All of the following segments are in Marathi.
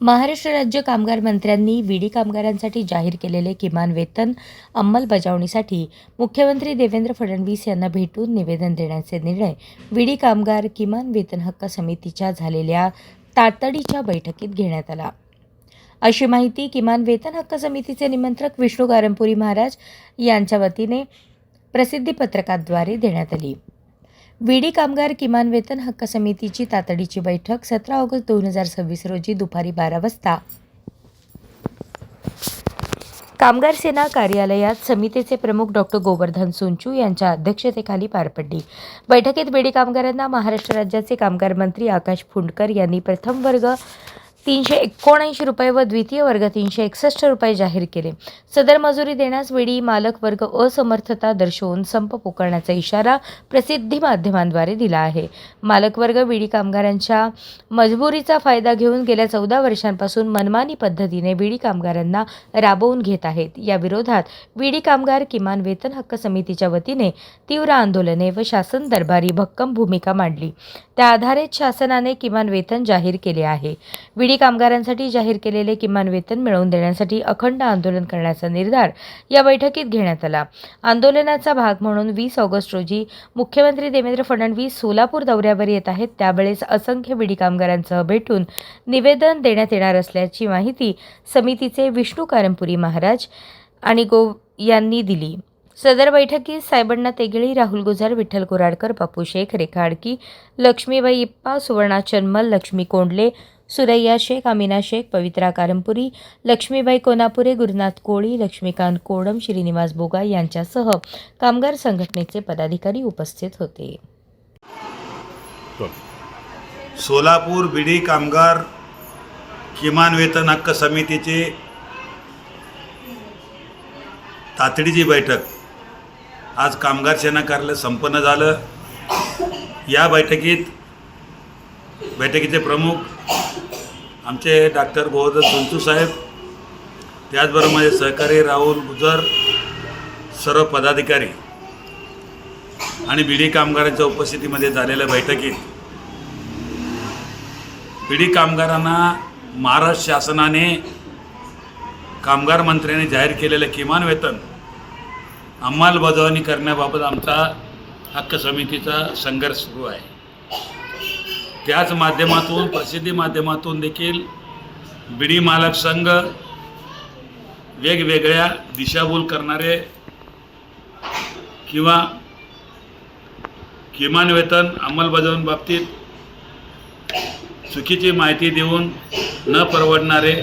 महाराष्ट्र राज्य कामगार मंत्र्यांनी विडी कामगारांसाठी जाहीर केलेले किमान वेतन अंमलबजावणीसाठी मुख्यमंत्री देवेंद्र फडणवीस यांना भेटून निवेदन देण्याचे निर्णय विडी कामगार किमान वेतन हक्क समितीच्या झालेल्या तातडीच्या बैठकीत घेण्यात आला, अशी माहिती किमान वेतन हक्क समितीचे निमंत्रक विष्णू कारंपुरी महाराज यांच्या वतीने प्रसिद्धीपत्रकाद्वारे देण्यात आली। विडी कामगार किमान वेतन हक्क समितीची तातडीची बैठक 17 ऑगस्ट 2026 रोजी दुपारी 12 वाजता कामगार सेना कार्यालयात समितीचे प्रमुख डॉक्टर गोवर्धन सोनचू यांच्या अध्यक्षतेखाली पार पडली। बैठकीत विडी कामगारांना महाराष्ट्र राज्याचे कामगार मंत्री आकाश फुंडकर यांनी प्रथम वर्ग 379 रुपये व द्वितीय वर्ग 361 रुपये जाहीर केले। सदर मजुरी देण्यास विडी मालक वर्ग असमर्थता दर्शवून संप पुकारण्याचा इशारा प्रसिद्धी माध्यमांद्वारे दिला आहे। मालक वर्ग विडी कामगारांच्या मजबुरीचा फायदा घेऊन गेल्या 14 वर्षांपासून मनमानी पद्धतीने विडी कामगारांना राबवून घेत आहेत। या विरोधात विडी कामगार किमान वेतन हक्क समितीच्या वतीने तीव्र आंदोलने व शासन दरबारी भक्कम भूमिका मांडली। त्या आधारे शासनाने किमान वेतन जाहीर केले आहे। विडी कामगारांसाठी जाहीर केलेले किमान वेतन मिळवून देण्यासाठी अखंड आंदोलन करण्याचा निर्धार या बैठकीत घेण्यात आला। आंदोलनाचा भाग म्हणून 20 ऑगस्ट रोजी मुख्यमंत्री देवेंद्र फडणवीस सोलापूर दौऱ्यावर येत आहेत। त्यावेळेस असंख्य विडी कामगारांसह भेटून निवेदन देण्यात येणार असल्याची माहिती समितीचे विष्णू कारंपुरी महाराज आणि यांनी दिली। सदर बैठकीत साहेबण्णा तेगेळी, राहुल गुजर, विठ्ठल कोराडकर, पप्पू शेख, रेखा आडकी, लक्ष्मीबाई इप्पा, सुवर्णा चन्मल, लक्ष्मी कोंडले, सुरैया शेख, अमीना शेख, पवित्रा कारंपुरी, लक्ष्मीबाई कोनापुरे, गुरुनाथ कोळी, लक्ष्मीकांत कोडम, श्रीनिवास बोगा यांच्यासह कामगार संघटनेचे पदाधिकारी उपस्थित होते। सोलापूर विडी कामगार किमान वेतन हक्क समितीची तातडीची बैठक आज कामगार सेना कार्यालय संपन्न झालं। या बैठकीचे प्रमुख आमचे डॉक्टर गोवर्धन सोनचू साहेब, त्याचबरोबर माझे सहकारी राहुल गुजर, सर्व पदाधिकारी आणि विडी कामगारांच्या उपस्थितीमध्ये झालेल्या बैठकीत विडी कामगारांना महाराष्ट्र शासनाने कामगार मंत्र्यांनी जाहीर केलेलं किमान वेतन अंमलबजावणी करण्याबाबत आमचा हक्क समितीचा संघर्ष सुरू आहे। त्याच माध्यमातून प्रसिद्धी माध्यमातून देखील विडी मालक संघ वेगवेगळ्या दिशाभूल करणारे किंवा किमान वेतन अंमलबजावणीबाबतीत चुकीची माहिती देऊन न परवडणारे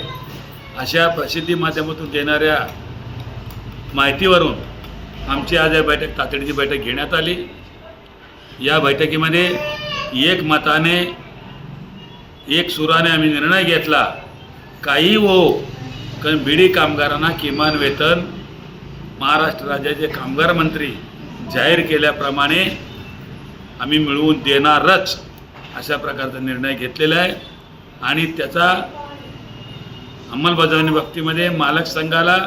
अशा प्रसिद्धी माध्यमातून देणाऱ्या माहितीवरून आमची आज या तातडीची बैठक घेण्यात आली। या बैठकीमध्ये एक मताने एक सुराने आम्ही निर्णय घेतला, काही कारण विडी कामगारांना किमान वेतन महाराष्ट्र राज्याचे कामगार मंत्री जाहीर केल्याप्रमाणे आम्ही मिळवून देणारच अशा प्रकारचा निर्णय घेतलेला आहे। आणि त्याचा अंमलबजावणी बाबतीमध्ये मालक संघाला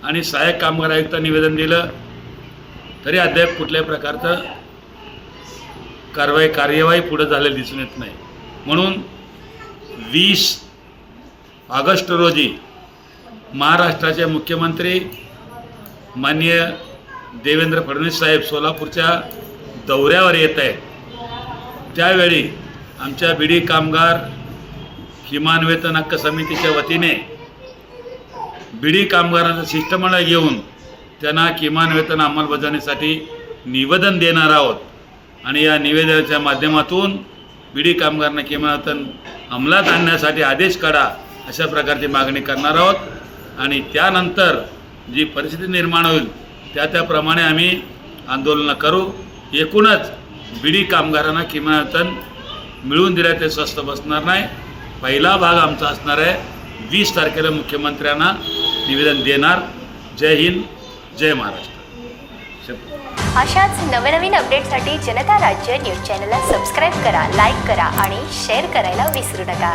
आणि सहाय्यक कामगार आयुक्त निवेदन दिलं तरी अद्याप कुठल्याही प्रकारचं कार्यवाही पुढे झालेली दिसून येत नाही। म्हणून 20 ऑगस्ट रोजी महाराष्ट्राचे मुख्यमंत्री माननीय देवेंद्र फडणवीस साहेब सोलापूरच्या दौऱ्यावर येत आहेत। त्यावेळी आमच्या विडी कामगार किमान वेतन हक्क समितीच्या वतीने विडी कामगारांचं शिष्टमंडळ घेऊन त्यांना किमान वेतन अंमलबजावणीसाठी निवेदन देणार आहोत आणि या निवेदनाच्या माध्यमातून विडी कामगारांना किमान वेतन अंमलात आणण्यासाठी आदेश काढा अशा प्रकारची मागणी करणार आहोत। आणि त्यानंतर जी परिस्थिती निर्माण होईल त्याप्रमाणे आम्ही आंदोलनं करू। एकूणच विडी कामगारांना किमान वेतन मिळवून दिल्या ते स्वस्त बसणार नाही। पहिला भाग आमचा असणार आहे 20 तारखेला मुख्यमंत्र्यांना निवेदन देणार। जय हिंद, जय महाराष्ट्र। अशाच नवनवीन अपडेटसाठी जनता राज्य न्यूज चॅनलला सबस्क्राईब करा, लाईक करा आणि शेअर करायला विसरू नका।